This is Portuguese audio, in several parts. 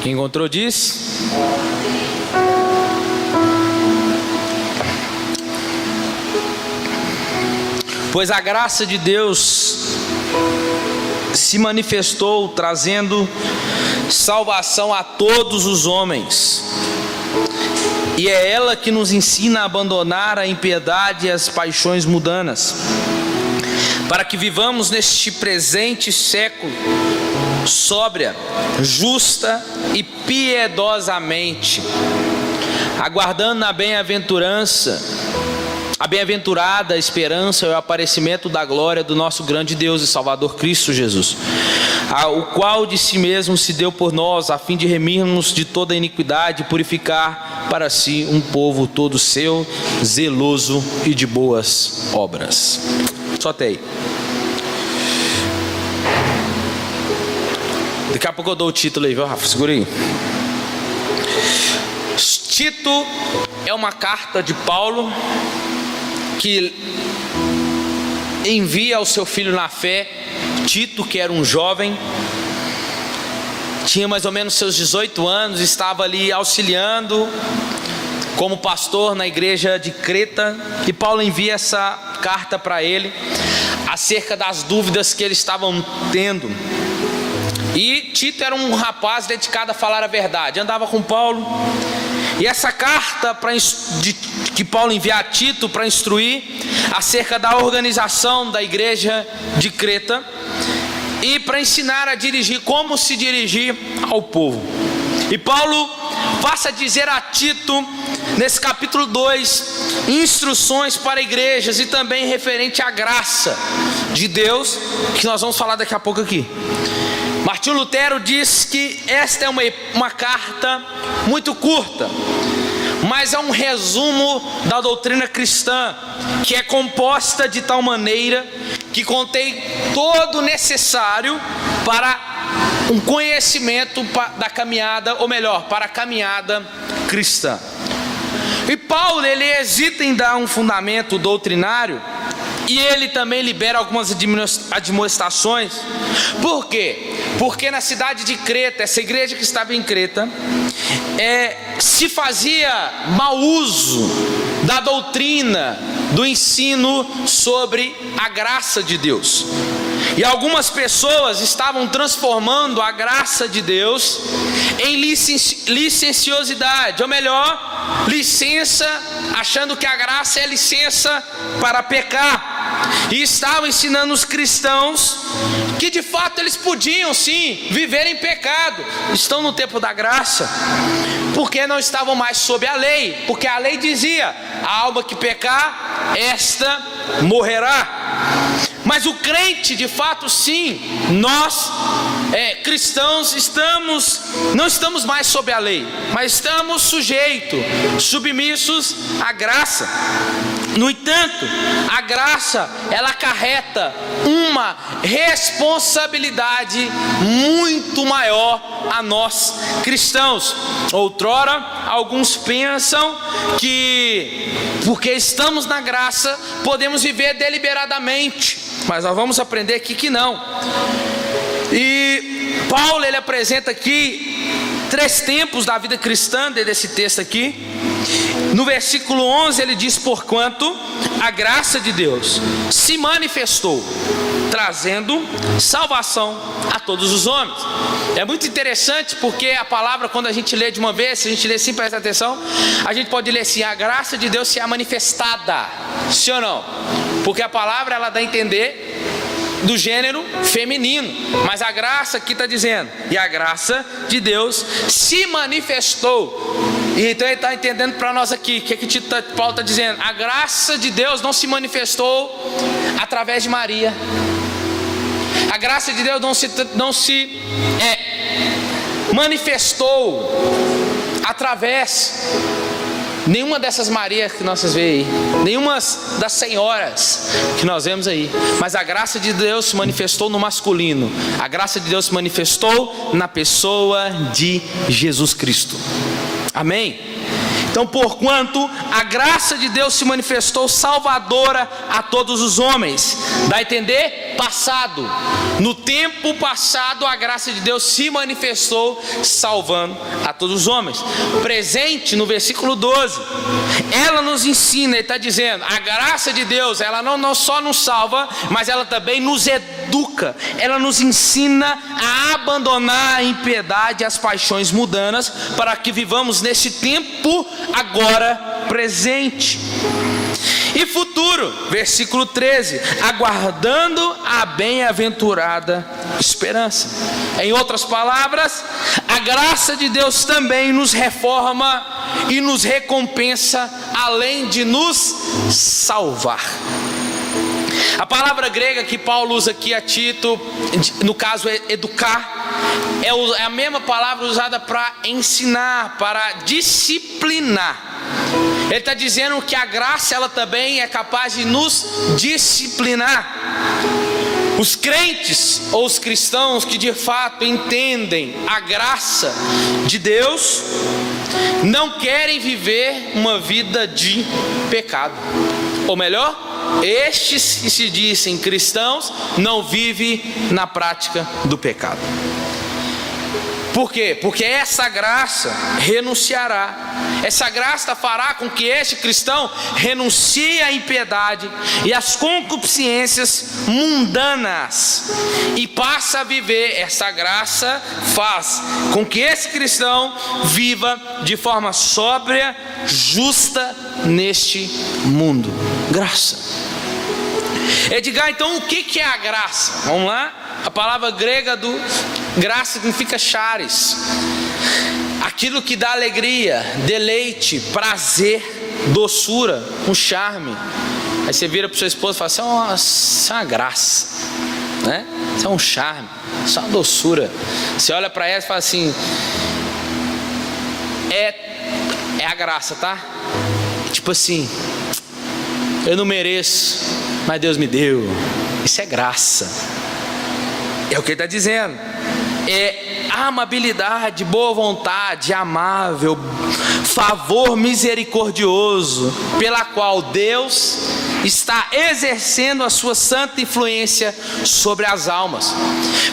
Quem encontrou diz: pois a graça de Deus se manifestou, trazendo salvação a todos os homens, e é ela que nos ensina a abandonar a impiedade e as paixões mundanas, para que vivamos neste presente século sóbria, justa e piedosamente, aguardando a bem-aventurada esperança e o aparecimento da glória do nosso grande Deus e Salvador Cristo Jesus, o qual de si mesmo se deu por nós, a fim de remir-nos de toda iniquidade e purificar para si um povo todo seu, zeloso e de boas obras. Só até aí. Daqui a pouco eu dou o título aí, viu, Rafa? Segura aí. Tito é uma carta de Paulo que envia ao seu filho na fé, Tito, que era um jovem, tinha mais ou menos seus 18 anos, estava ali auxiliando como pastor na igreja de Creta, e Paulo envia essa carta para ele, acerca das dúvidas que eles estavam tendo. E Tito era um rapaz dedicado a falar a verdade, andava com Paulo, e essa carta que Paulo envia a Tito para instruir acerca da organização da igreja de Creta, e para ensinar a dirigir, como se dirigir ao povo. E Paulo passa a dizer a Tito, nesse capítulo 2, instruções para igrejas e também referente à graça de Deus, que nós vamos falar daqui a pouco aqui. Martinho Lutero diz que esta é uma carta muito curta, mas é um resumo da doutrina cristã, que é composta de tal maneira que contém todo o necessário para um conhecimento da caminhada, ou melhor, para a caminhada cristã. E Paulo, ele hesita em dar um fundamento doutrinário, e ele também libera algumas admoestações. Por quê? Porque na cidade de Creta, essa igreja que estava em Creta, se fazia mau uso da doutrina, do ensino sobre a graça de Deus. E algumas pessoas estavam transformando a graça de Deus em licenciosidade, ou melhor, licença, achando que a graça é licença para pecar. E estavam ensinando os cristãos que de fato eles podiam sim viver em pecado, estão no tempo da graça, porque não estavam mais sob a lei, porque a lei dizia: a alma que pecar, esta morrerá. Mas o crente, de fato sim, nós cristãos não estamos mais sob a lei, mas estamos submissos à graça. No entanto, a graça, ela acarreta uma responsabilidade muito maior a nós cristãos. Outrora, alguns pensam que porque estamos na graça, podemos viver deliberadamente, mas nós vamos aprender aqui que não. E Paulo, ele apresenta aqui 3 tempos da vida cristã desse texto aqui. No versículo 11 ele diz: porquanto a graça de Deus se manifestou, trazendo salvação a todos os homens. É muito interessante, porque a palavra, quando a gente lê de uma vez, se a gente lê assim, presta atenção, a gente pode ler assim: a graça de Deus se é manifestada, sim ou não? Porque a palavra, ela dá a entender do gênero feminino, mas a graça aqui está dizendo: e a graça de Deus se manifestou. E então ele está entendendo para nós aqui, que Paulo está dizendo: a graça de Deus não se manifestou através de Maria, a graça de Deus não se manifestou através nenhuma dessas Marias que nós vemos aí, nenhuma das senhoras que nós vemos aí, mas a graça de Deus se manifestou no masculino, a graça de Deus se manifestou na pessoa de Jesus Cristo. Amém? Então, porquanto a graça de Deus se manifestou salvadora a todos os homens, dá a entender? passado. No tempo passado, a graça de Deus se manifestou, salvando a todos os homens. Presente, no versículo 12, ela nos ensina, ele está dizendo, a graça de Deus, ela não só nos salva, mas ela também nos educa. Ela nos ensina a abandonar a impiedade e as paixões mundanas, para que vivamos nesse tempo agora presente e futuro. Versículo 13, aguardando a bem-aventurada esperança. Em outras palavras, a graça de Deus também nos reforma e nos recompensa, além de nos salvar. A palavra grega que Paulo usa aqui a Tito, no caso é educar, é a mesma palavra usada para ensinar, para disciplinar. Ele está dizendo que a graça, ela também é capaz de nos disciplinar. Os crentes ou os cristãos que de fato entendem a graça de Deus, não querem viver uma vida de pecado. Ou melhor, estes que se dizem cristãos não vivem na prática do pecado. Por quê? Porque essa graça renunciará. Essa graça fará com que este cristão renuncie à impiedade e às concupiscências mundanas e passe a viver. Essa graça faz com que esse cristão viva de forma sóbria, justa neste mundo. Graça. Edgar, então o que é a graça? Vamos lá? A palavra grega do graça significa charis, aquilo que dá alegria, deleite, prazer, doçura, um charme. Aí você vira para sua esposa e fala assim: isso é uma graça, né? Isso é um charme, isso é uma doçura. Você olha para ela e fala assim: é a graça, tá? Tipo assim, eu não mereço, mas Deus me deu. Isso é graça. É o que ele está dizendo. É amabilidade, boa vontade, amável, favor misericordioso, pela qual Deus está exercendo a sua santa influência sobre as almas,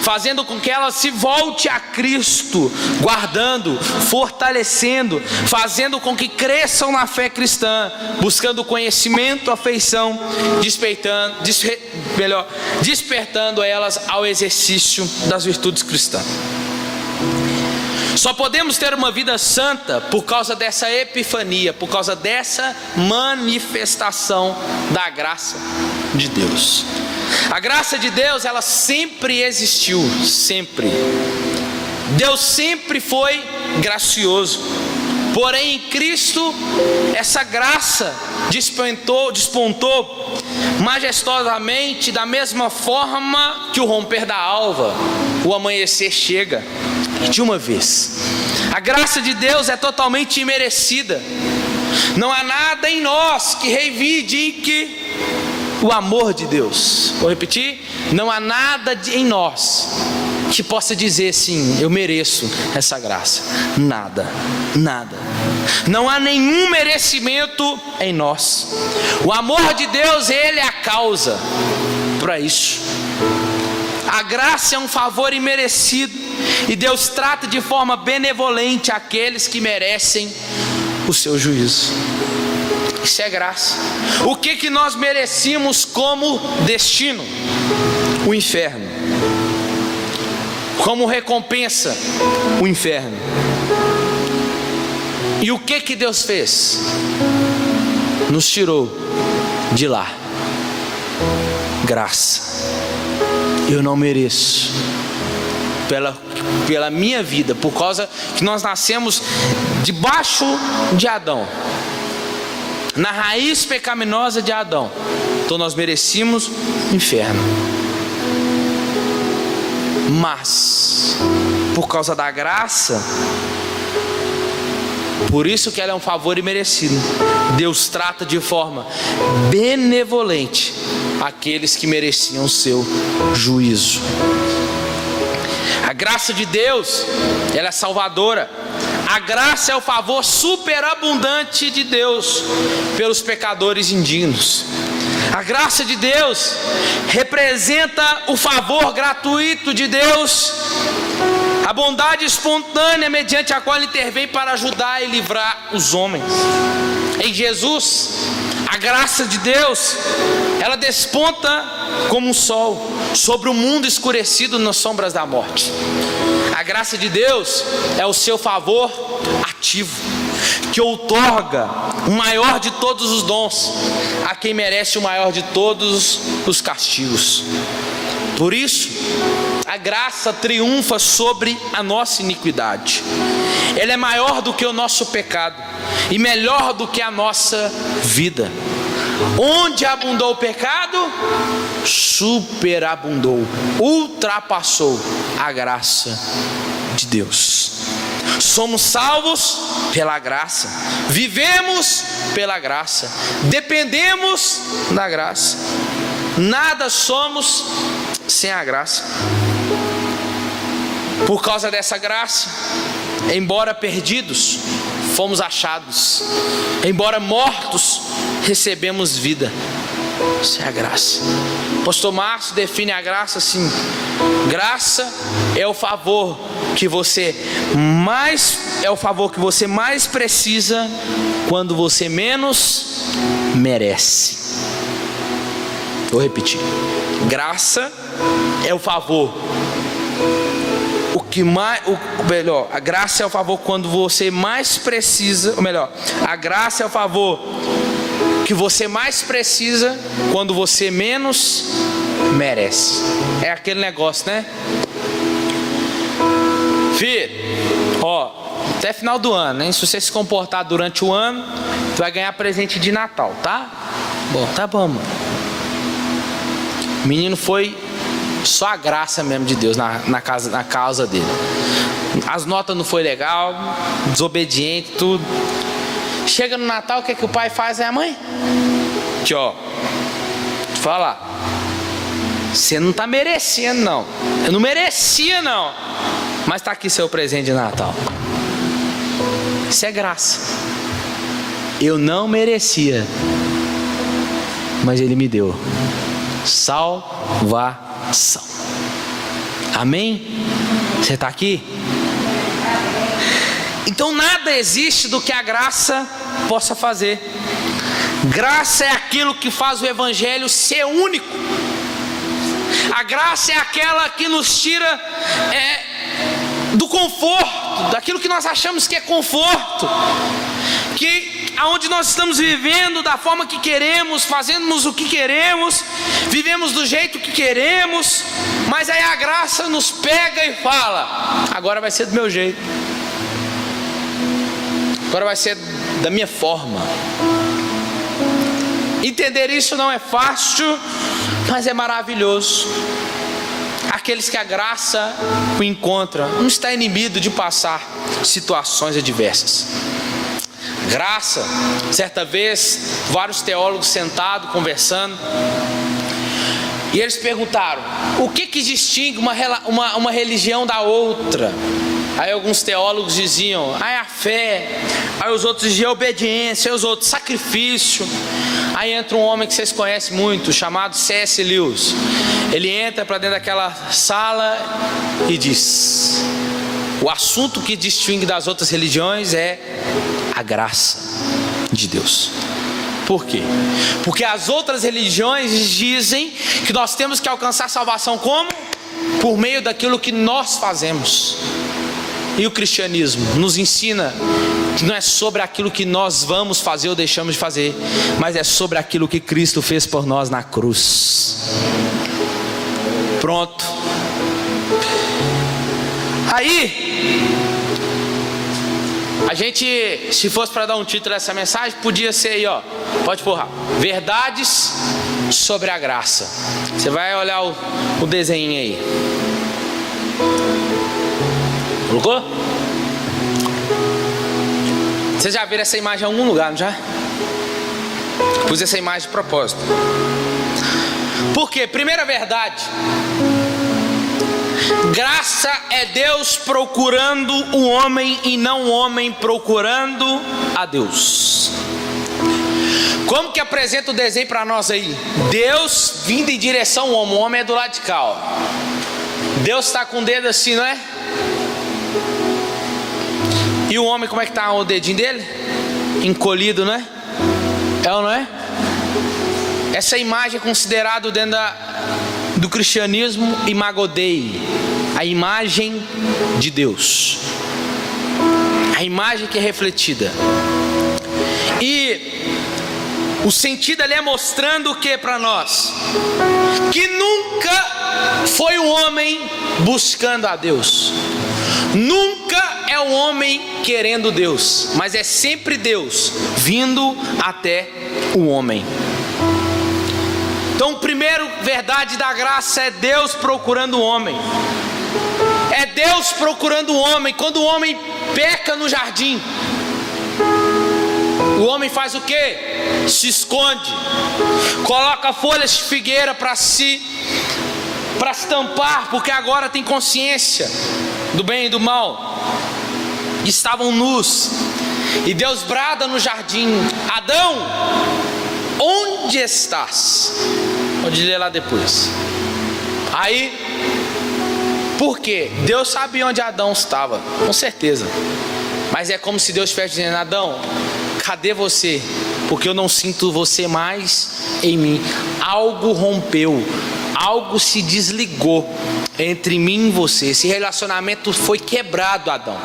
fazendo com que ela se volte a Cristo, guardando, fortalecendo, fazendo com que cresçam na fé cristã, buscando conhecimento, afeição, despertando elas ao exercício das virtudes cristãs. Só podemos ter uma vida santa por causa dessa epifania, por causa dessa manifestação da graça de Deus. A graça de Deus, ela sempre existiu, sempre. Deus sempre foi gracioso. Porém, em Cristo, essa graça despontou majestosamente, da mesma forma que o romper da alva, o amanhecer chega de uma vez. A graça de Deus é totalmente imerecida. Não há nada em nós que reivindique o amor de Deus. Vou repetir: não há nada em nós que possa dizer sim, eu mereço essa graça. Nada. Não há nenhum merecimento em nós. O amor de Deus, ele é a causa para isso. A graça é um favor imerecido, e Deus trata de forma benevolente aqueles que merecem o seu juízo. Isso é graça. O que nós merecíamos como destino? O inferno. Como recompensa, o inferno. E o que Deus fez? Nos tirou de lá. Graça. Eu não mereço. Pela minha vida, por causa que nós nascemos debaixo de Adão, na raiz pecaminosa de Adão, então nós merecíamos o inferno. Mas por causa da graça, por isso que ela é um favor imerecido, Deus trata de forma benevolente aqueles que mereciam o seu juízo. A graça de Deus, ela é salvadora. A graça é o favor superabundante de Deus pelos pecadores indignos. A graça de Deus representa o favor gratuito de Deus, a bondade espontânea mediante a qual Ele intervém para ajudar e livrar os homens. Em Jesus, a graça de Deus, ela desponta como um sol sobre o mundo escurecido nas sombras da morte. A graça de Deus é o seu favor ativo, que outorga o maior de todos os dons a quem merece o maior de todos os castigos. Por isso, a graça triunfa sobre a nossa iniquidade. Ela é maior do que o nosso pecado e melhor do que a nossa vida. Onde abundou o pecado, superabundou, ultrapassou a graça de Deus. Somos salvos pela graça, vivemos pela graça, dependemos da graça. Nada somos sem a graça. Por causa dessa graça, embora perdidos, fomos achados. Embora mortos, recebemos vida. Isso é a graça. O pastor Márcio define a graça assim: graça é o favor que você mais precisa quando você menos merece. Vou repetir: graça é o favor. A graça é o favor quando você mais precisa, ou melhor, a graça é o favor que você mais precisa quando você menos merece. É aquele negócio, né? Filho, até final do ano, hein? Se você se comportar durante o ano, tu vai ganhar presente de Natal, tá? Bom, tá bom, mano. O menino foi só a graça mesmo de Deus na causa dele. As notas não foi legal, desobediente, tudo. Chega no Natal, o que o pai faz? É a mãe? Aqui, ó. Fala. Você não está merecendo, não. Eu não merecia, não. Mas está aqui seu presente de Natal. Isso é graça. Eu não merecia, mas Ele me deu salvação. Amém? Você está aqui? Então nada existe do que a graça possa fazer. Graça é aquilo que faz o evangelho ser único. A graça é aquela que nos tira do conforto, daquilo que nós achamos que é conforto, que aonde nós estamos vivendo da forma que queremos, fazemos o que queremos, vivemos do jeito que queremos, mas aí a graça nos pega e fala: agora vai ser do meu jeito, agora vai ser da minha forma. Entender isso não é fácil, mas é maravilhoso. Aqueles que a graça o encontra, não está inibido de passar situações adversas. Graça, certa vez, vários teólogos sentados, conversando, e eles perguntaram: o que distingue uma religião da outra? Aí alguns teólogos diziam: é a fé. Aí os outros diziam: obediência. Aí os outros: sacrifício. Aí entra um homem que vocês conhecem muito, chamado C.S. Lewis. Ele entra para dentro daquela sala e diz: o assunto que distingue das outras religiões é a graça de Deus. Por quê? Porque as outras religiões dizem que nós temos que alcançar salvação como? Por meio daquilo que nós fazemos. E o cristianismo nos ensina que não é sobre aquilo que nós vamos fazer ou deixamos de fazer, mas é sobre aquilo que Cristo fez por nós na cruz. Pronto. Aí, a gente, se fosse para dar um título a essa mensagem, podia ser aí, ó, pode pôr: verdades sobre a graça. Você vai olhar o desenho aí. Colocou? Vocês já viram essa imagem em algum lugar, não já? Pus essa imagem de propósito. Por quê? Primeira verdade: graça é Deus procurando o homem e não o homem procurando a Deus. Como que apresenta o desenho para nós aí? Deus vindo em direção ao homem, o homem é do lado de cá, ó. Deus está com o dedo assim, não é? E o homem, como é que está o dedinho dele? Encolhido, não é? É ou não é? Essa imagem é considerada dentro do cristianismo Imago Dei, a imagem de Deus, a imagem que é refletida. E o sentido ali é mostrando o que para nós? Que nunca foi o homem buscando a Deus, nunca é o homem querendo Deus, mas é sempre Deus vindo até o homem. Então, primeiro verdade da graça é Deus procurando o homem. É Deus procurando o homem. Quando o homem peca no jardim, o homem faz o quê? Se esconde, coloca folhas de figueira para se tampar, porque agora tem consciência do bem e do mal. Estavam nus, e Deus brada no jardim: Adão, onde estás? Pode ler lá depois. Aí, por quê? Deus sabia onde Adão estava, com certeza. Mas é como se Deus estivesse dizendo: Adão, cadê você? Porque eu não sinto você mais em mim. Algo rompeu, algo se desligou entre mim e você. Esse relacionamento foi quebrado, Adão.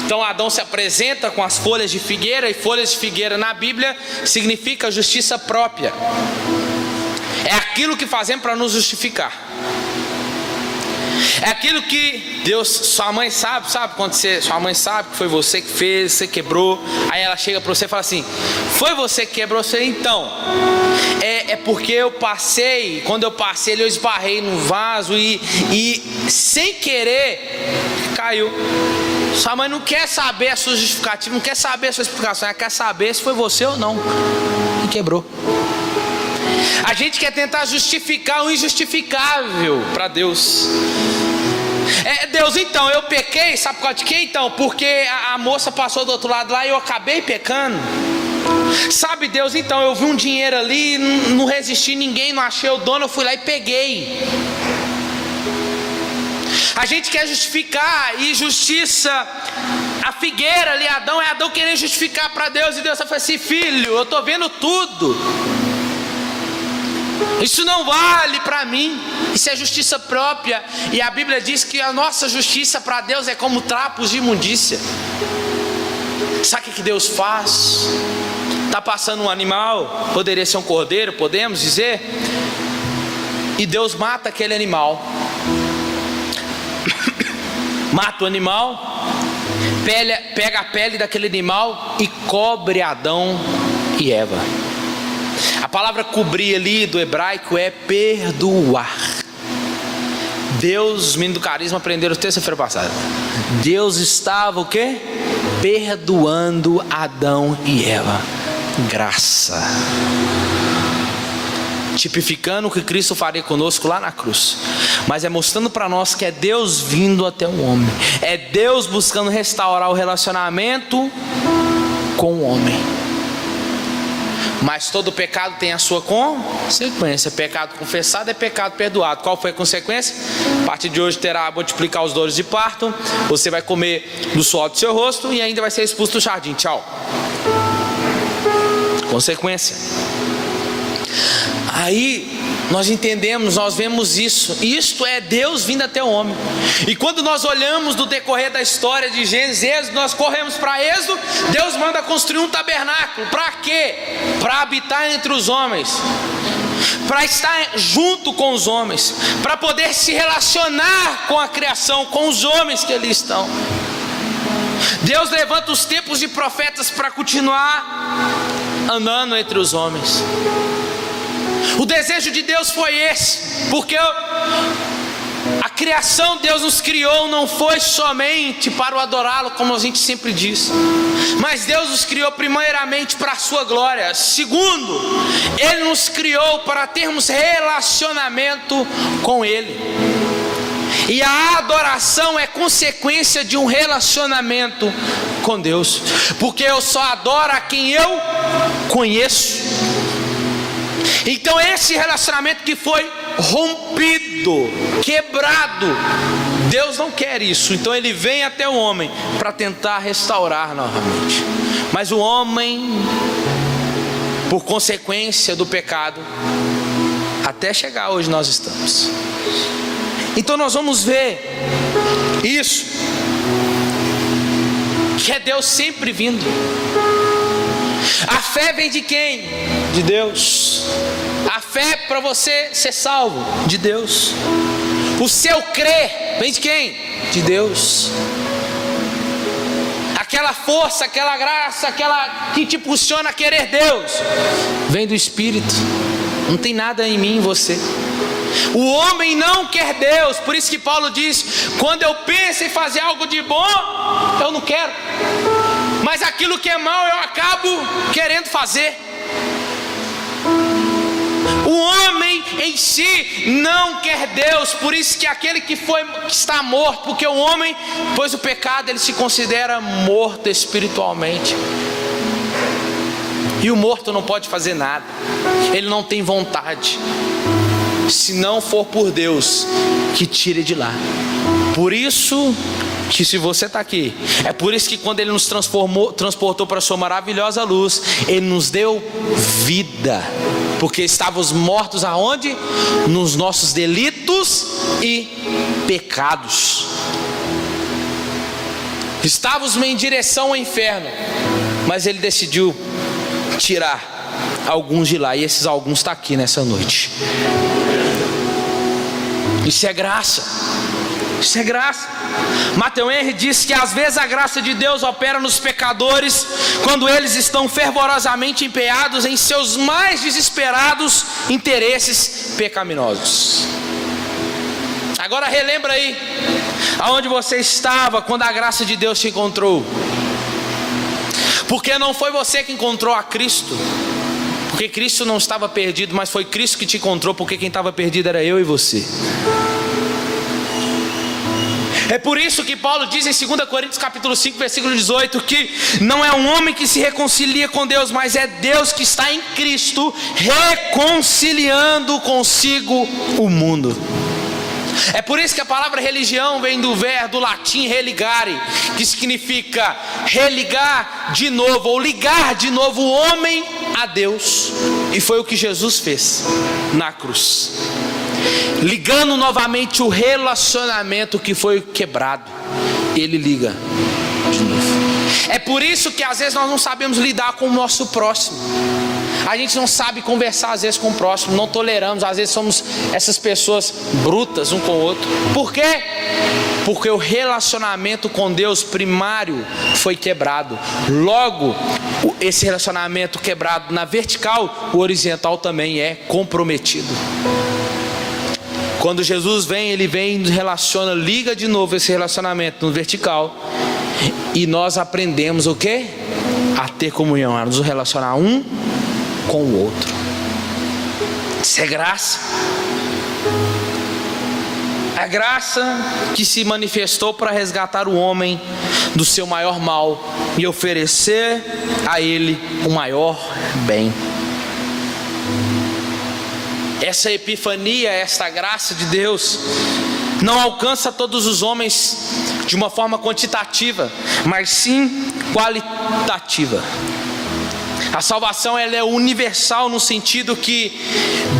Então Adão se apresenta com as folhas de figueira, e folhas de figueira na Bíblia significa justiça própria. É aquilo que fazemos para nos justificar. É aquilo que Deus, sua mãe sabe quando sua mãe sabe que foi você que fez, você quebrou. Aí ela chega para você e fala assim: foi você que quebrou? Você, então, é porque eu passei, quando eu passei eu esbarrei no vaso e sem querer caiu. Sua mãe não quer saber a sua justificativa, não quer saber a sua explicação, ela quer saber se foi você ou não que quebrou. A gente quer tentar justificar o injustificável para Deus. Deus, então, eu pequei, sabe por causa de quê? Então, porque a moça passou do outro lado lá e eu acabei pecando. Sabe, Deus, então, eu vi um dinheiro ali, não resisti, ninguém, não achei o dono, eu fui lá e peguei. A gente quer justificar, e justiça, a figueira ali, Adão, é Adão querendo justificar para Deus, e Deus fala assim: filho, eu estou vendo tudo, isso não vale para mim, isso é justiça própria. E a Bíblia diz que a nossa justiça para Deus é como trapos de imundícia. Sabe o que Deus faz? Está passando um animal, poderia ser um cordeiro, podemos dizer, e Deus mata aquele animal. Mata o animal, pega a pele daquele animal e cobre Adão e Eva. A palavra cobrir ali do hebraico é perdoar. Deus, os meninos do carisma aprenderam terça-feira passada. Deus estava o quê? Perdoando Adão e Eva. Graça. Tipificando o que Cristo faria conosco lá na cruz. Mas é mostrando para nós que é Deus vindo até o homem. É Deus buscando restaurar o relacionamento com o homem. Mas todo pecado tem a sua consequência. Pecado confessado é pecado perdoado. Qual foi a consequência? A partir de hoje terá multiplicar os dores de parto. Você vai comer do suor do seu rosto e ainda vai ser expulso do jardim. Tchau. Consequência. Aí nós entendemos, nós vemos isso. Isto é Deus vindo até o homem. E quando nós olhamos do decorrer da história de Gênesis, Êxodo, nós corremos para Êxodo. Deus manda construir um tabernáculo. Para quê? Para habitar entre os homens, para estar junto com os homens, para poder se relacionar com a criação, com os homens que ali estão. Deus levanta os tempos de profetas para continuar andando entre os homens. O desejo de Deus foi esse, porque a criação, Deus nos criou, não foi somente para o adorá-lo, como a gente sempre diz, mas Deus nos criou primeiramente para a sua glória. Segundo, Ele nos criou para termos relacionamento com Ele. E a adoração é consequência de um relacionamento com Deus, porque eu só adoro a quem eu conheço. Então esse relacionamento que foi rompido, quebrado, Deus não quer isso. Então ele vem até o homem para tentar restaurar novamente. Mas o homem, por consequência do pecado, até chegar onde nós estamos. Então nós vamos ver isso, que é Deus sempre vindo. A fé vem de quem? De Deus. A fé para você ser salvo, de Deus. O seu crer vem de quem? De Deus. Aquela força, aquela graça, aquela que te impulsiona a querer Deus, vem do Espírito. Não tem nada em mim, em você. O homem não quer Deus. Por isso que Paulo diz: quando eu penso em fazer algo de bom, eu não quero, mas aquilo que é mal eu acabo querendo fazer. O homem em si não quer Deus. Por isso que aquele que está morto, porque o homem, pois o pecado, ele se considera morto espiritualmente. E o morto não pode fazer nada, ele não tem vontade, se não for por Deus que tire de lá. Por isso que, se você está aqui, é por isso que quando Ele nos transportou para a sua maravilhosa luz, Ele nos deu vida, porque estávamos mortos aonde? Nos nossos delitos e pecados. Estávamos em direção ao inferno, mas Ele decidiu tirar alguns de lá, e esses alguns estão aqui nessa noite. Isso é graça. Isso é graça. Matthew Henry diz que às vezes a graça de Deus opera nos pecadores quando eles estão fervorosamente empenhados em seus mais desesperados interesses pecaminosos. Agora relembra aí aonde você estava quando a graça de Deus te encontrou. Porque não foi você que encontrou a Cristo, porque Cristo não estava perdido, mas foi Cristo que te encontrou, porque quem estava perdido era eu e você. É por isso que Paulo diz em 2 Coríntios capítulo 5, versículo 18, que não é um homem que se reconcilia com Deus, mas é Deus que está em Cristo reconciliando consigo o mundo. É por isso que a palavra religião vem do latim religare, que significa religar de novo, ou ligar de novo o homem a Deus. E foi o que Jesus fez na cruz, ligando novamente o relacionamento que foi quebrado. Ele liga de novo. É por isso que às vezes nós não sabemos lidar com o nosso próximo. A gente não sabe conversar às vezes com o próximo, não toleramos, às vezes somos essas pessoas brutas um com o outro. Por quê? Porque o relacionamento com Deus primário foi quebrado. Logo, esse relacionamento quebrado na vertical, o horizontal também é comprometido. Quando Jesus vem, Ele vem, relaciona, liga de novo esse relacionamento no vertical, e nós aprendemos o quê? A ter comunhão, a nos relacionar um com o outro. Isso é graça. A graça que se manifestou para resgatar o homem do seu maior mal e oferecer a ele o maior bem. Essa epifania, esta graça de Deus não alcança todos os homens de uma forma quantitativa, mas sim qualitativa. A salvação, ela é universal no sentido que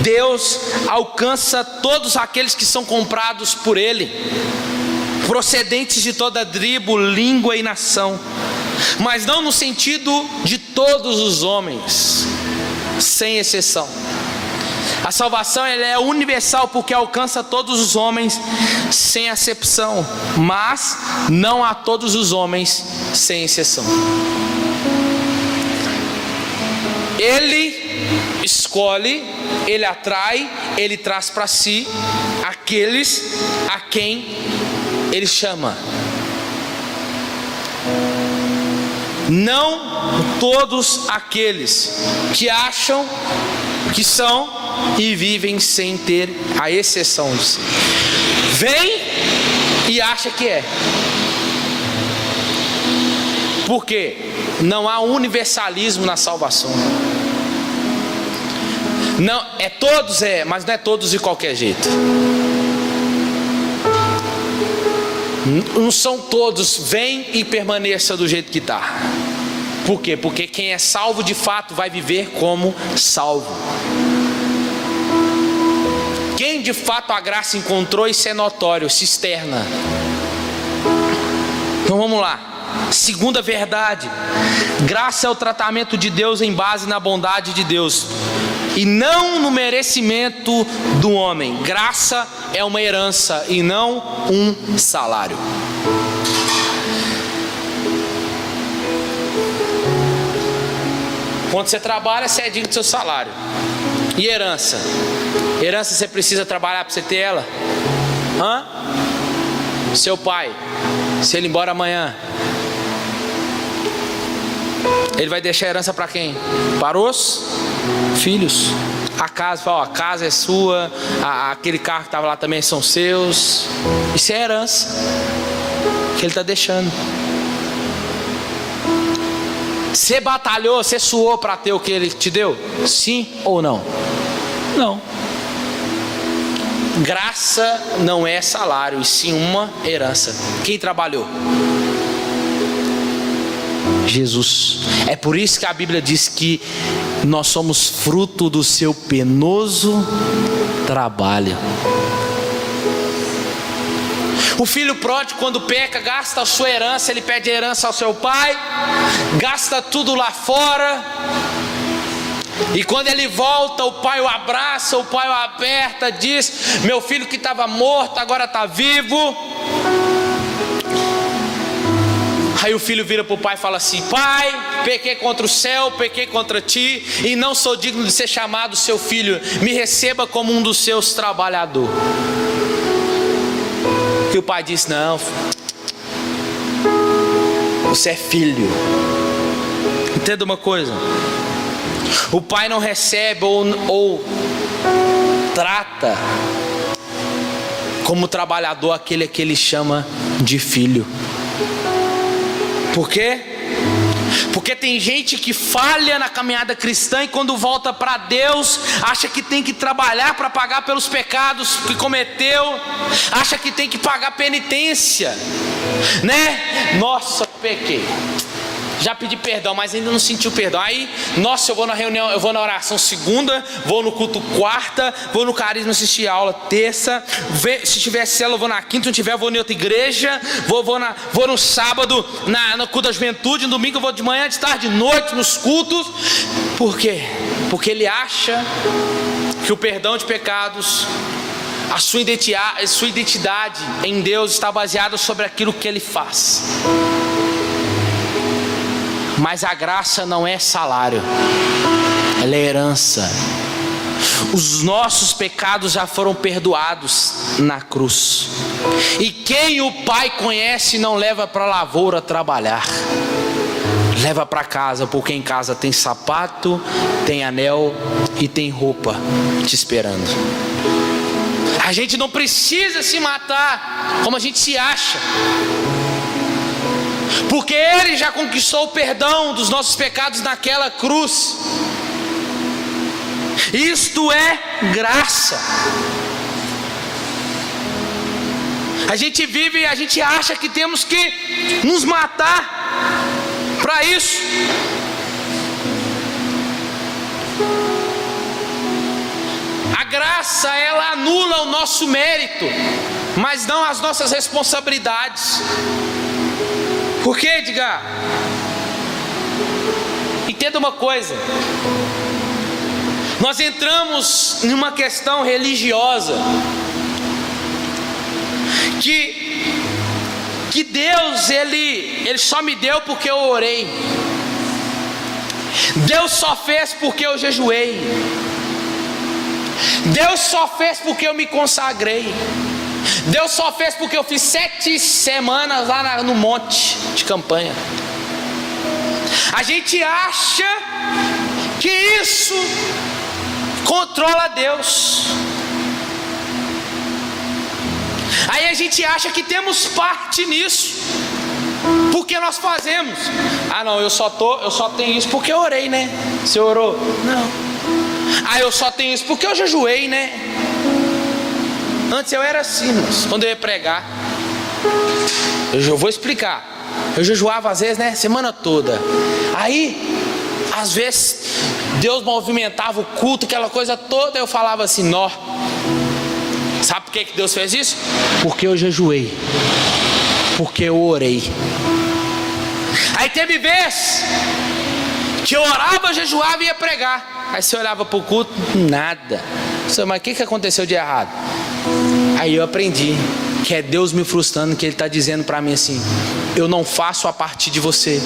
Deus alcança todos aqueles que são comprados por Ele, procedentes de toda tribo, língua e nação, mas não no sentido de todos os homens, sem exceção. A salvação, ela é universal porque alcança todos os homens sem acepção, mas não a todos os homens sem exceção. Ele escolhe, Ele atrai, Ele traz para si aqueles a quem Ele chama. não todos aqueles que acham que são e vivem sem ter a exceção de si. Vem e acha que é. Por quê? Não há universalismo na salvação. Não, é todos, mas não é todos de qualquer jeito. Não são todos, vem e permaneça do jeito que está. Por quê? Porque quem é salvo de fato vai viver como salvo. Quem de fato a graça encontrou, isso é notório, se externa. Então vamos lá. Segunda verdade: graça é o tratamento de Deus em base na bondade de Deus e não no merecimento do homem. Graça é uma herança e não um salário. Quando você trabalha, você é digno do seu salário. E herança? Herança você precisa trabalhar para você ter ela? Seu pai, se ele ir embora amanhã, ele vai deixar a herança para quem? Para os filhos. A casa, fala, a casa é sua, aquele carro que estava lá também são seus. Isso é herança que ele está deixando. Você batalhou, você suou para ter o que ele te deu? Sim ou não? Não. Graça não é salário, e sim uma herança. Quem trabalhou? Jesus. É por isso que a Bíblia diz que nós somos fruto do seu penoso trabalho. O filho pródigo, quando peca, gasta a sua herança, ele pede herança ao seu pai, gasta tudo lá fora, e quando ele volta, o pai o abraça, o pai o aperta, diz: meu filho que estava morto agora está vivo. Aí o filho vira para o pai e fala assim: pai, pequei contra o céu, pequei contra ti, e não sou digno de ser chamado seu filho, me receba como um dos seus trabalhadores. E o pai disse: não, você é filho. Entenda uma coisa: o pai não recebe ou trata como trabalhador aquele que ele chama de filho. Por quê? Porque tem gente que falha na caminhada cristã e quando volta para Deus, acha que tem que trabalhar para pagar pelos pecados que cometeu, acha que tem que pagar penitência, né? Nossa, pequei, já pedi perdão, mas ainda não senti o perdão. Aí, nossa, eu vou na reunião, eu vou na oração segunda, vou no culto quarta, vou no carisma assistir a aula terça, se tiver célula eu vou na quinta, se não tiver eu vou em outra igreja, vou no sábado no culto da juventude, no domingo eu vou de manhã, de tarde, de noite nos cultos. Por quê? Porque ele acha que o perdão de pecados, a sua identidade em Deus está baseada sobre aquilo que ele faz. Mas a graça não é salário, ela é herança. Os nossos pecados já foram perdoados na cruz. E quem o Pai conhece não leva para a lavoura trabalhar, leva para casa, porque em casa tem sapato, tem anel e tem roupa te esperando. A gente não precisa se matar como a gente se acha, porque Ele já conquistou o perdão dos nossos pecados naquela cruz. Isto é graça. A gente vive e a gente acha que temos que nos matar para isso. A graça, ela anula o nosso mérito, mas não as nossas responsabilidades. Por quê, Edgar? Entenda uma coisa: nós entramos em uma questão religiosa que Deus, ele só me deu porque eu orei. Deus só fez porque eu jejuei. Deus só fez porque eu me consagrei. Deus só fez porque eu fiz 7 semanas lá no monte de campanha. A gente acha que isso controla Deus. Aí a gente acha que temos parte nisso, porque nós fazemos. Ah não, eu só tenho isso porque eu orei, né? Você orou? Não. Ah, eu só tenho isso porque eu jejuei, né? Antes eu era assim, mas quando eu ia pregar, eu vou explicar. Eu jejuava às vezes, né? Semana toda. Aí, às vezes, Deus movimentava o culto, aquela coisa toda. Eu falava assim, nó. Sabe por que Deus fez isso? Porque eu jejuei. Porque eu orei. Aí teve vez que eu orava, jejuava e ia pregar. Aí você olhava para o culto, nada. Mas o que aconteceu de errado? Aí eu aprendi que é Deus me frustrando, que Ele está dizendo para mim assim: eu não faço a partir de você.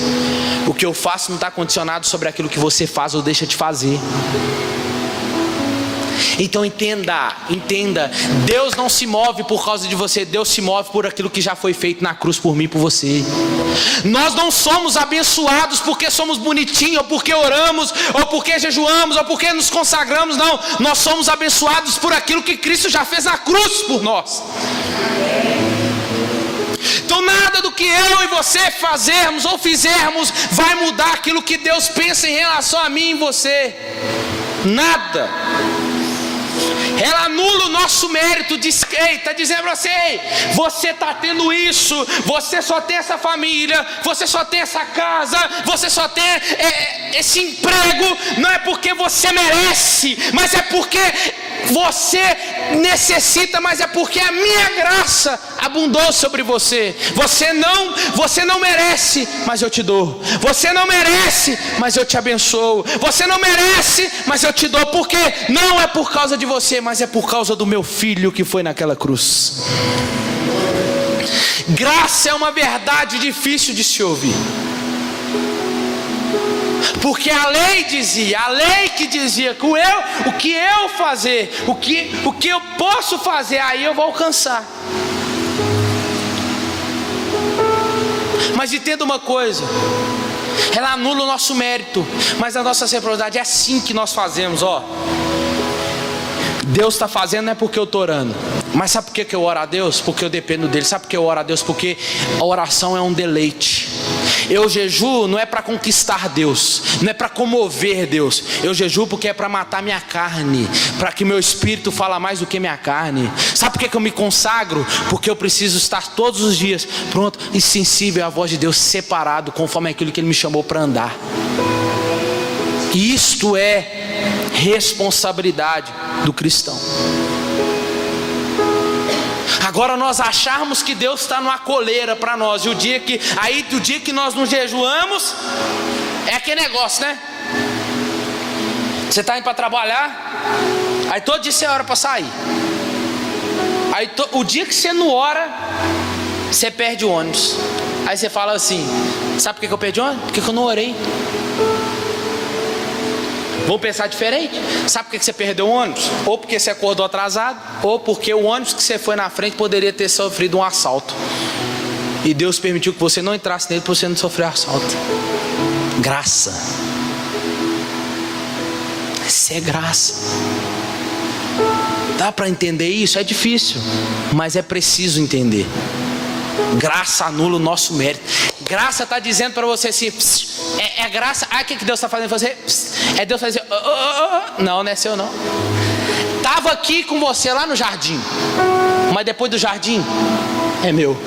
O que eu faço não está condicionado sobre aquilo que você faz ou deixa de fazer. Então entenda, Deus não se move por causa de você, Deus se move por aquilo que já foi feito na cruz por mim e por você. Nós não somos abençoados porque somos bonitinhos, ou porque oramos, ou porque jejuamos, ou porque nos consagramos, não. Nós somos abençoados por aquilo que Cristo já fez na cruz por nós. Então nada do que eu e você fazermos ou fizermos vai mudar aquilo que Deus pensa em relação a mim e você. Nada. Ela anula o nosso mérito, está dizendo para você: ei, você está tendo isso, você só tem essa família, você só tem essa casa, você só tem esse emprego, não é porque você merece, mas é porque você necessita, mas é porque a minha graça abundou sobre você. Você não merece, mas eu te dou. Você não merece, mas eu te abençoo. Você não merece, mas eu te dou. Porque não é por causa de você, mas é por causa do meu filho que foi naquela cruz. Graça é uma verdade difícil de se ouvir, porque a lei que dizia que o que eu fazer, o que eu posso fazer, aí eu vou alcançar. Mas entenda uma coisa, ela anula o nosso mérito, mas a nossa reciprocidade é assim que nós fazemos, ó. Deus está fazendo não é porque eu estou orando, mas sabe por que eu oro a Deus? Porque eu dependo dele. Sabe por que eu oro a Deus? Porque a oração é um deleite. Eu jejuo não é para conquistar Deus, não é para comover Deus. Eu jejuo porque é para matar minha carne, para que meu espírito fala mais do que minha carne. Sabe por que eu me consagro? Porque eu preciso estar todos os dias pronto e sensível à voz de Deus, separado conforme aquilo que Ele me chamou para andar. E isto é responsabilidade do cristão. Agora nós acharmos que Deus está numa coleira para nós, e do dia que nós não jejuamos, é aquele negócio, né? Você está indo para trabalhar, aí todo dia você ora para sair. Aí o dia que você não ora, você perde o ônibus. Aí você fala assim: sabe por que eu perdi o ônibus? Porque eu não orei. Vamos pensar diferente. Sabe por que você perdeu o ônibus? Ou porque você acordou atrasado, ou porque o ônibus que você foi na frente poderia ter sofrido um assalto, e Deus permitiu que você não entrasse nele para você não sofrer assalto. Graça. Isso é graça. Dá para entender isso? É difícil, mas é preciso entender. Graça anula o nosso mérito. Graça está dizendo para você assim: é graça. Ah, o que Deus está fazendo com você? É Deus fazendo assim: não é seu não. Estava aqui com você lá no jardim, mas depois do jardim é meu.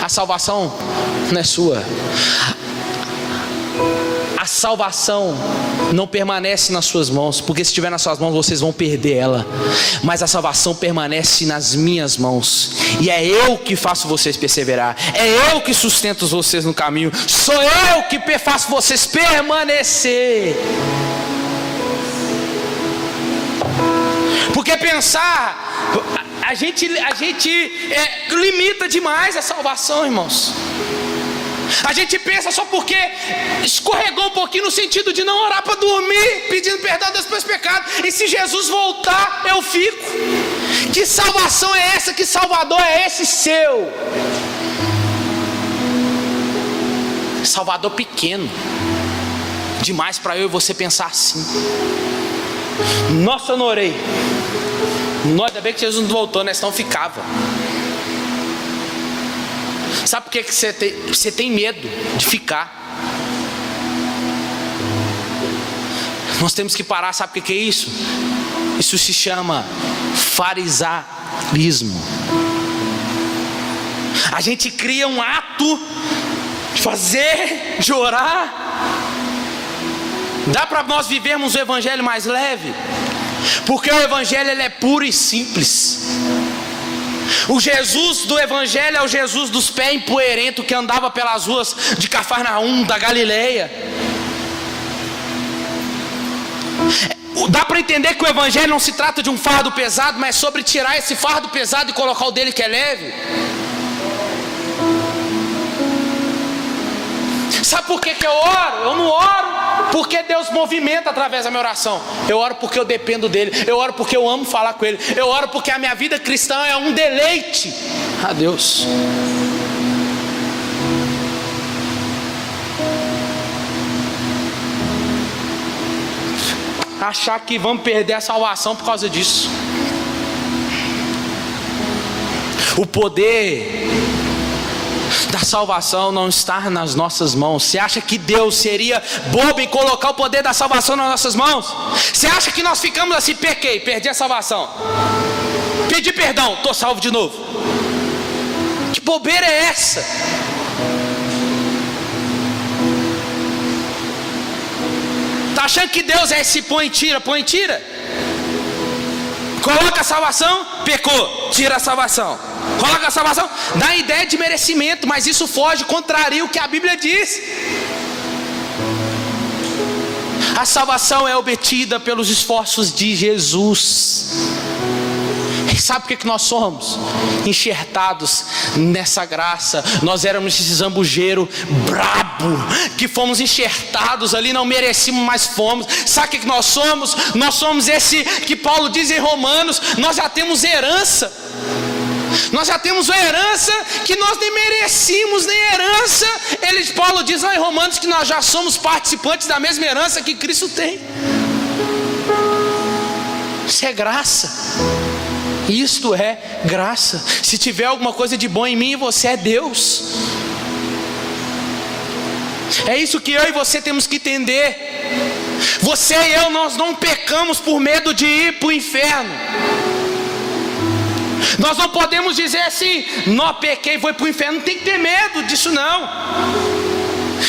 A salvação não é sua. A salvação não permanece nas suas mãos, porque se estiver nas suas mãos vocês vão perder ela. Mas a salvação permanece nas minhas mãos, e é eu que faço vocês perseverar, é eu que sustento vocês no caminho, sou eu que faço vocês permanecer. Porque pensar, a gente limita demais a salvação, irmãos. A gente pensa só porque escorregou um pouquinho no sentido de não orar para dormir, pedindo perdão a Deus pelos pecados, e se Jesus voltar eu fico. Que salvação é essa? Que Salvador é esse seu? Salvador pequeno demais para eu e você pensar assim. Nossa, eu não orei. Ainda bem que Jesus não voltou, né? Senão ficava. Sabe por que você tem medo de ficar? Nós temos que parar. Sabe o que é isso? Isso se chama farisaísmo. A gente cria um ato de fazer, de orar. Dá para nós vivermos o evangelho mais leve? Porque o evangelho ele é puro e simples. O Jesus do evangelho é o Jesus dos pés empoeirentos que andava pelas ruas de Cafarnaum, da Galileia. Dá para entender que o evangelho não se trata de um fardo pesado, mas é sobre tirar esse fardo pesado e colocar o dele que é leve. Sabe por que eu oro? Eu não oro porque Deus movimenta através da minha oração. Eu oro porque eu dependo dele. Eu oro porque eu amo falar com ele. Eu oro porque a minha vida cristã é um deleite a Deus. Achar que vamos perder a salvação por causa disso. O poder da salvação não está nas nossas mãos. Você acha que Deus seria bobo em colocar o poder da salvação nas nossas mãos? Você acha que nós ficamos assim, pequei, perdi a salvação, pedi perdão, estou salvo de novo? Que bobeira é essa? Está achando que Deus é esse põe e tira, põe e tira? Coloca a salvação, pecou, tira a salvação. Coloca a salvação, dá a ideia de merecimento, mas isso foge, contraria o que a Bíblia diz. A salvação é obtida pelos esforços de Jesus. E sabe por que nós somos enxertados nessa graça? Nós éramos esse zambujeiro brabo, que fomos enxertados ali, não merecíamos, mas fomos. Sabe o que nós somos? Nós somos esse que Paulo diz em Romanos, nós já temos herança. Nós já temos uma herança que nós nem merecíamos, nem herança. Paulo diz lá em Romanos que nós já somos participantes da mesma herança que Cristo tem. Isso é graça. Isto é graça. Se tiver alguma coisa de bom em mim, você é Deus. É isso que eu e você temos que entender. Você e eu, nós não pecamos por medo de ir para o inferno. Nós não podemos dizer assim, não pequei, foi para o inferno. Não tem que ter medo disso não.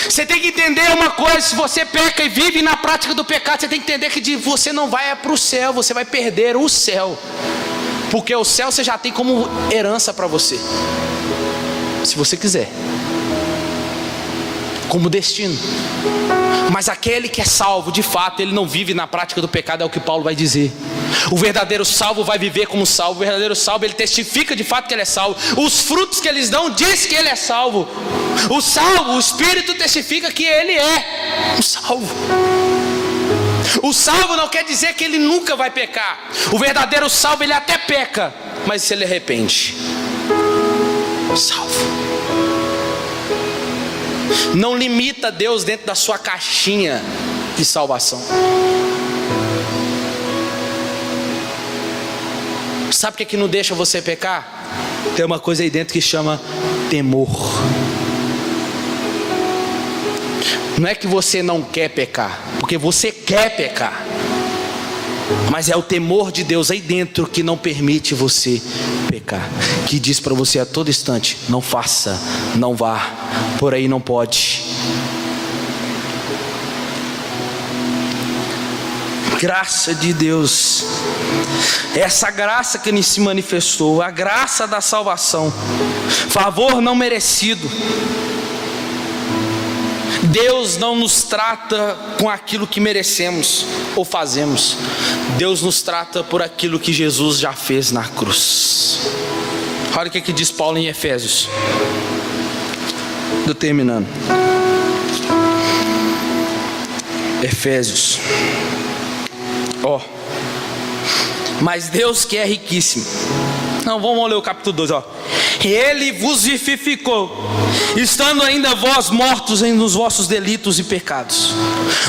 Você tem que entender uma coisa, se você peca e vive na prática do pecado, você tem que entender que você não vai para o céu, você vai perder o céu. Porque o céu você já tem como herança para você, se você quiser, como destino. Mas aquele que é salvo, de fato, ele não vive na prática do pecado, é o que Paulo vai dizer. O verdadeiro salvo vai viver como salvo. O verdadeiro salvo, ele testifica de fato que ele é salvo. Os frutos que eles dão diz que ele é salvo. O salvo, o Espírito testifica que ele é um salvo. O salvo não quer dizer que ele nunca vai pecar. O verdadeiro salvo, ele até peca, mas se ele arrepende, salvo. Não limita Deus dentro da sua caixinha de salvação. Sabe o que não deixa você pecar? Tem uma coisa aí dentro que chama temor. Não é que você não quer pecar, porque você quer pecar, mas é o temor de Deus aí dentro que não permite você pecar, que diz para você a todo instante, não faça, não vá, por aí não pode. Graça de Deus, essa graça que se manifestou, a graça da salvação, favor não merecido. Deus não nos trata com aquilo que merecemos ou fazemos. Deus nos trata por aquilo que Jesus já fez na cruz. Olha o que diz Paulo em Efésios. Estou terminando. Efésios. Mas Deus que é riquíssimo. Não, vamos ler o capítulo 2. Ele vos vivificou, estando ainda vós mortos nos vossos delitos e pecados,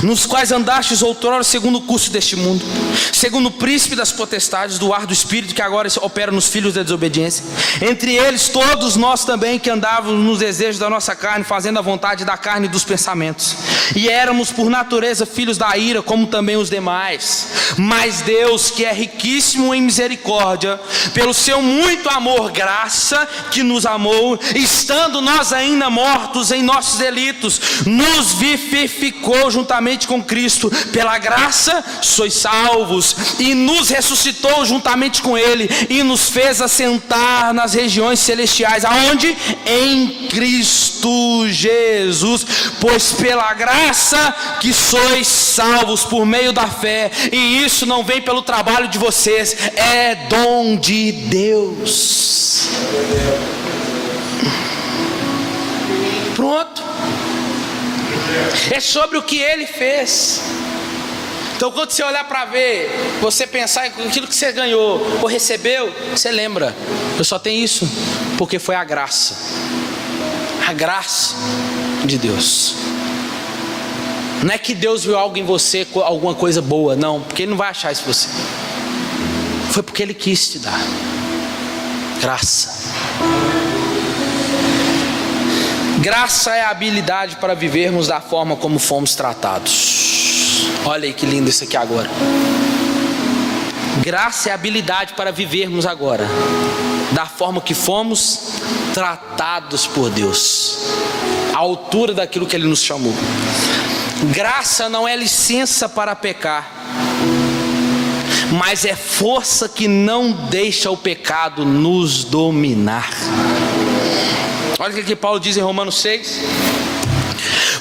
nos quais andastes outrora segundo o curso deste mundo, segundo o príncipe das potestades do ar do espírito que agora opera nos filhos da desobediência. Entre eles todos nós também que andávamos nos desejos da nossa carne, fazendo a vontade da carne e dos pensamentos, e éramos por natureza filhos da ira, como também os demais. Mas Deus, que é riquíssimo em misericórdia, pelo seu muito amor, graça, que nos amou, estando nós ainda mortos em nossos delitos, nos vivificou juntamente com Cristo. Pela graça sois salvos, e nos ressuscitou juntamente com Ele, e nos fez assentar nas regiões celestiais. Aonde? Em Cristo Jesus. Pois pela graça que sois salvos por meio da fé, e isso não vem pelo trabalho de vocês, é dom de Deus. Pronto. É sobre o que Ele fez. Então quando você olhar para ver, você pensar em aquilo que você ganhou ou recebeu, você lembra, eu só tenho isso porque foi a graça de Deus. Não é que Deus viu algo em você, alguma coisa boa, não, porque Ele não vai achar isso em você. Foi porque Ele quis te dar graça. Graça é a habilidade para vivermos da forma como fomos tratados. Olha aí que lindo isso aqui agora. Graça é a habilidade para vivermos agora da forma que fomos tratados por Deus, à altura daquilo que Ele nos chamou. Graça não é licença para pecar, mas é força que não deixa o pecado nos dominar. Olha o que Paulo diz em Romanos 6: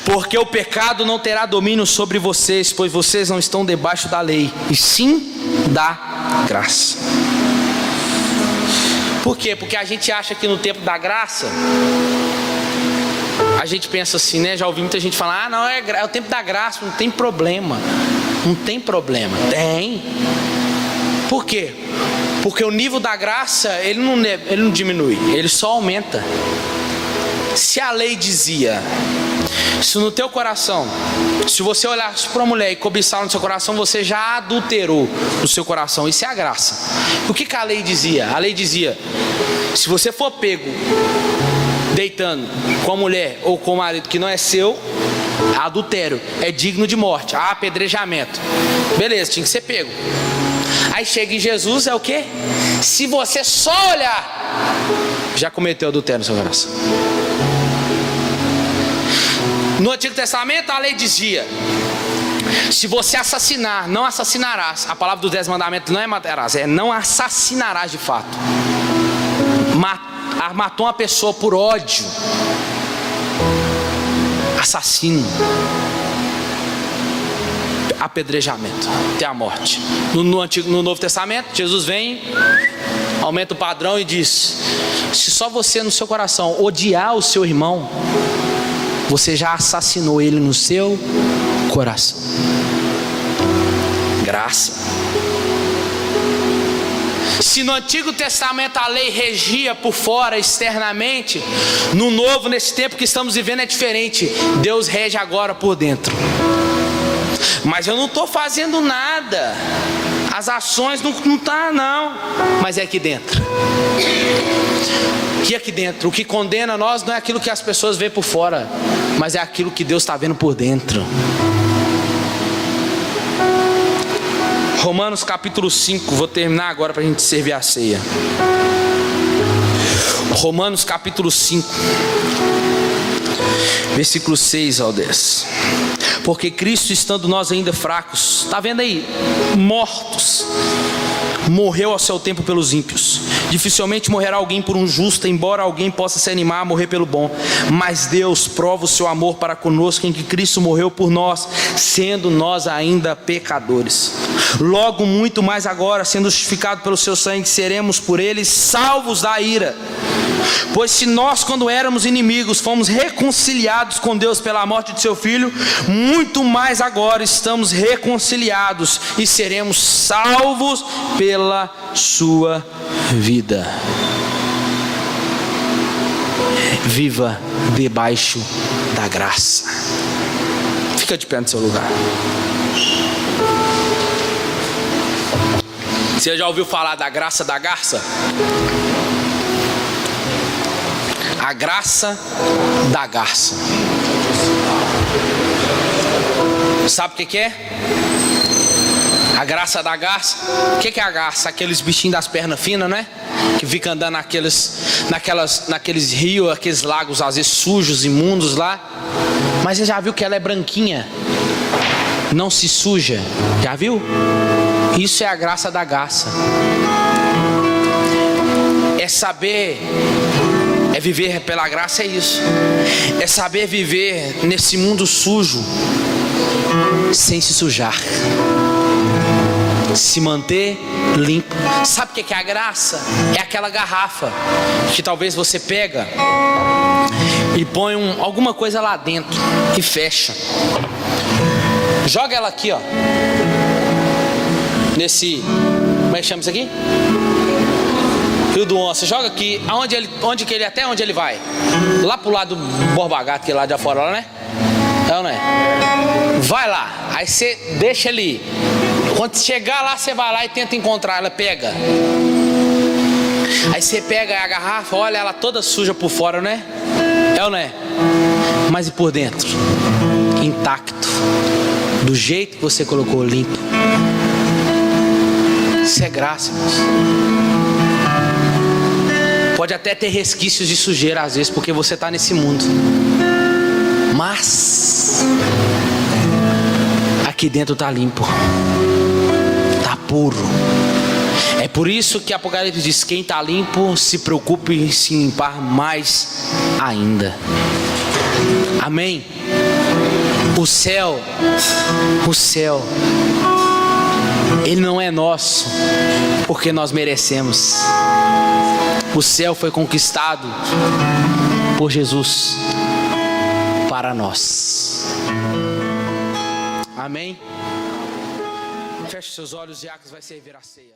porque o pecado não terá domínio sobre vocês, pois vocês não estão debaixo da lei, e sim da graça. Por quê? Porque a gente acha que no tempo da graça, a gente pensa assim, né? Já ouvi muita gente falar: ah, não, é o tempo da graça, não tem problema. Não tem problema. Tem. Por quê? Porque o nível da graça, ele não diminui, ele só aumenta. Se a lei dizia, se no teu coração, se você olhasse para uma mulher e cobiçar no seu coração, você já adulterou no seu coração. Isso é a graça. O que a lei dizia? A lei dizia: se você for pego deitando com a mulher ou com o marido que não é seu, adultério, é digno de morte, apedrejamento. Beleza, tinha que ser pego. Aí chega em Jesus, é o quê? Se você só olhar, já cometeu adultério no seu coração. No Antigo Testamento a lei dizia: se você assassinar, não assassinarás. A palavra dos 10 mandamentos não é matarás, é não assassinarás de fato. Matou uma pessoa por ódio, assassino, apedrejamento, até a morte. No Novo Testamento, Jesus vem, aumenta o padrão e diz: se só você no seu coração odiar o seu irmão, você já assassinou ele no seu coração. Graça. Se no Antigo Testamento a lei regia por fora, externamente, no Novo, nesse tempo que estamos vivendo, é diferente. Deus rege agora por dentro. Mas eu não estou fazendo nada, as ações não estão, não. Mas é aqui dentro. E aqui dentro, o que condena nós não é aquilo que as pessoas veem por fora, mas é aquilo que Deus está vendo por dentro. Romanos capítulo 5, vou terminar agora para a gente servir a ceia. Romanos capítulo 5, versículo 6 ao 10. Porque Cristo, estando nós ainda fracos, está vendo aí? Mortos, morreu ao seu tempo pelos ímpios. Dificilmente morrerá alguém por um justo, embora alguém possa se animar a morrer pelo bom. Mas Deus prova o seu amor para conosco em que Cristo morreu por nós, sendo nós ainda pecadores. Logo muito mais agora, sendo justificado pelo seu sangue, seremos por ele salvos da ira. Pois se nós, quando éramos inimigos, fomos reconciliados com Deus pela morte de seu Filho, muito mais agora estamos reconciliados e seremos salvos pela sua vida. viva debaixo da graça. Fica de pé no seu lugar. Você já ouviu falar da graça da garça? A graça da garça. Sabe o que é? A graça da garça. O que é a garça? Aqueles bichinhos das pernas finas, né? Que fica andando naqueles rios, aqueles lagos às vezes sujos, imundos lá. Mas você já viu que ela é branquinha? Não se suja. Já viu? Isso é a graça da garça. É saber, é viver pela graça, é isso. É saber viver nesse mundo sujo sem se sujar, se manter limpo. Sabe o que é a graça? É aquela garrafa que talvez você pega e põe alguma coisa lá dentro e fecha. Joga ela aqui, ó. Nesse, como é que chama isso aqui? Rio do Onça. Joga aqui. Até onde ele vai? Lá pro lado do Borba Gato, que é lá de fora, lá, né? É ou não é? Vai lá. Aí você deixa ali. Quando chegar lá, você vai lá e tenta encontrar. Ela pega. Aí você pega a garrafa, olha ela toda suja por fora, né? É ou não é? Mas e por dentro? Intacto. Do jeito que você colocou, limpo. Isso é graça, irmãos. Pode até ter resquícios de sujeira às vezes, porque você está nesse mundo. Mas aqui dentro está limpo. Está puro. É por isso que Apocalipse diz: quem está limpo, se preocupe em se limpar mais ainda. Amém? O céu, ele não é nosso porque nós merecemos. O céu foi conquistado por Jesus para nós. Amém? Feche seus olhos, Diáconos vai servir a ceia.